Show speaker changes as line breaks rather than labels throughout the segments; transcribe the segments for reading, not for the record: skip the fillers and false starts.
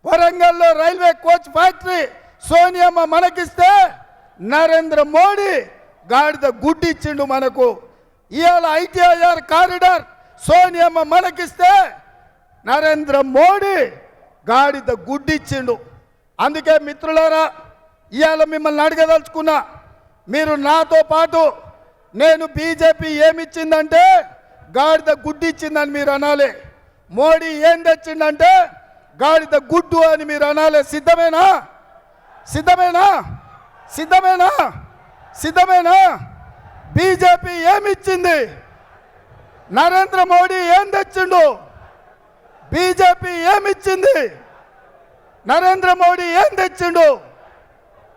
వరంగల్లో railway coach factory సోనియమ్మ మనకిస్తే నరేంద్ర మోడీ గాడిద గుడ్డిచ్చిండు మనకు. ఇవాళ ఐటీఐఆర్ కారిడార్ సోనియమ్మ మనకిస్తే నరేంద్ర మోడీ గాడిద గుడ్డిచ్చిండు. అందుకే మిత్రులారా, ఇవాళ మిమ్మల్ని అడగదలుచుకున్నా, మీరు నాతో పాటు నేను బీజేపీ ఏమిచ్చిందంటే గాడిద గుడ్డిచ్చిందని మీరు అనాలి, మోడీ ఏం తెచ్చిందంటే గాడిద గుడ్డు అని మీరు అనాలి. సిద్ధమేనా? సిద్ధమేనా? సిద్ధమేనా? సిద్ధమేనా? బీజేపీ ఏమిచ్చింది, నరేంద్ర మోడీ ఏం తెచ్చిండు? బీజేపీ ఏమిచ్చింది, నరేంద్ర మోడీ ఏం తెచ్చిండు?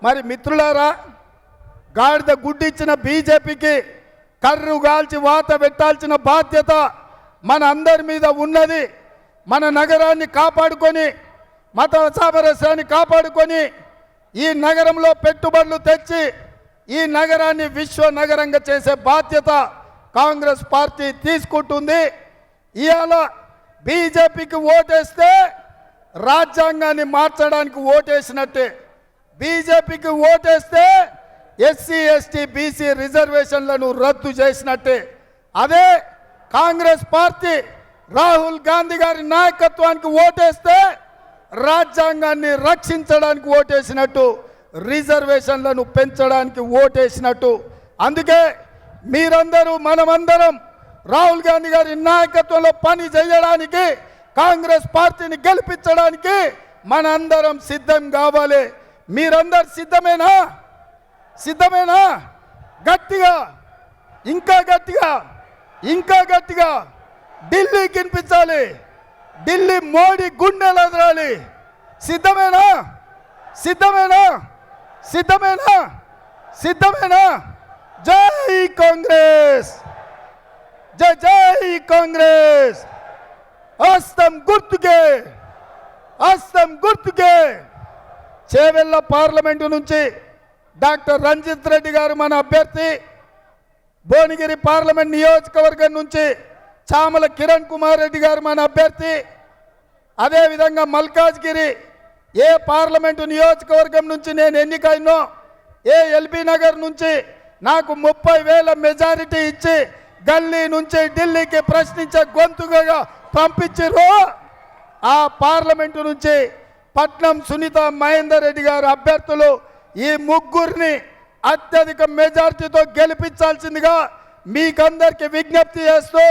మరి మిత్రులారా, గాడిద గుడ్డిచ్చిన బీజేపీకి కర్రు గాల్చి వాత పెట్టాల్సిన బాధ్యత మన అందరి మీద ఉన్నది. మన నగరాన్ని కాపాడుకొని, మత సామరస్యాన్ని కాపాడుకొని, ఈ నగరంలో పెట్టుబడులు తెచ్చి ఈ నగరాన్ని విశ్వ నగరంగా చేసే బాధ్యత కాంగ్రెస్ పార్టీ తీసుకుంటుంది. ఇవాళ బీజేపీకి ఓటేస్తే రాజ్యాంగాన్ని మార్చడానికి ఓటేసినట్టే. బీజేపీకి ఓటేస్తే ఎస్సీ ఎస్టీ బీసీ రిజర్వేషన్లను రద్దు చేసినట్టే. అదే కాంగ్రెస్ పార్టీ రాహుల్ గాంధీ గారి నాయకత్వానికి ఓటేస్తే రాజ్యాంగాన్ని రక్షించడానికి ఓటేసినట్టు, రిజర్వేషన్లను పెంచడానికి ఓటేసినట్టు. అందుకే మీరందరూ మనమందరం రాహుల్ గాంధీ గారి నాయకత్వంలో పని చేయడానికి, కాంగ్రెస్ పార్టీని గెలిపించడానికి మనందరం సిద్ధం కావాలి. మీరందరు సిద్ధమేనా? సిద్ధమేనా? గట్టిగా, ఇంకా గట్టిగా, ఇంకా గట్టిగా ఢిల్లీకి వినిపించాలి. ఢిల్లీ మోడీ గుండెలు ఎదరాలి. సిద్ధమేనా? సిద్ధమేనా? సిద్ధమేనా? సిద్ధమేనా? జై కాంగ్రెస్, జై జై కాంగ్రెస్. హస్తం గుర్తుకే, హస్తం గుర్తుకే. చేవెళ్ళ పార్లమెంటు నుంచి డాక్టర్ రంజిత్ రెడ్డి గారు మన అభ్యర్థి, భువనగిరి పార్లమెంట్ నియోజకవర్గం నుంచి చామల కిరణ్ కుమార్ రెడ్డి గారు మన అభ్యర్థి, అదేవిధంగా మల్కాజ్గిరి ఏ పార్లమెంటు నియోజకవర్గం నుంచి నేను ఎన్నికైనో, ఏ ఎల్బీ నగర్ నుంచి నాకు 30,000 మెజారిటీ ఇచ్చి గల్లీ నుంచి ఢిల్లీకి ప్రశ్నించే గొంతుగా పంపించారు. ఆ పార్లమెంటు నుంచి పట్నం సునీత మహేందర్ రెడ్డి గారు అభ్యర్థులు, ఈ ముగ్గురిని అత్యధిక మెజారిటీతో గెలిపించాల్సిందిగా మీకందరికి విజ్ఞప్తి చేస్తూ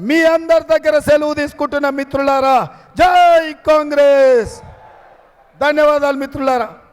మీ అందరి దగ్గర సెలవు తీసుకుంటున్న మిత్రులారా, జై కాంగ్రెస్. ధన్యవాదాలు మిత్రులారా.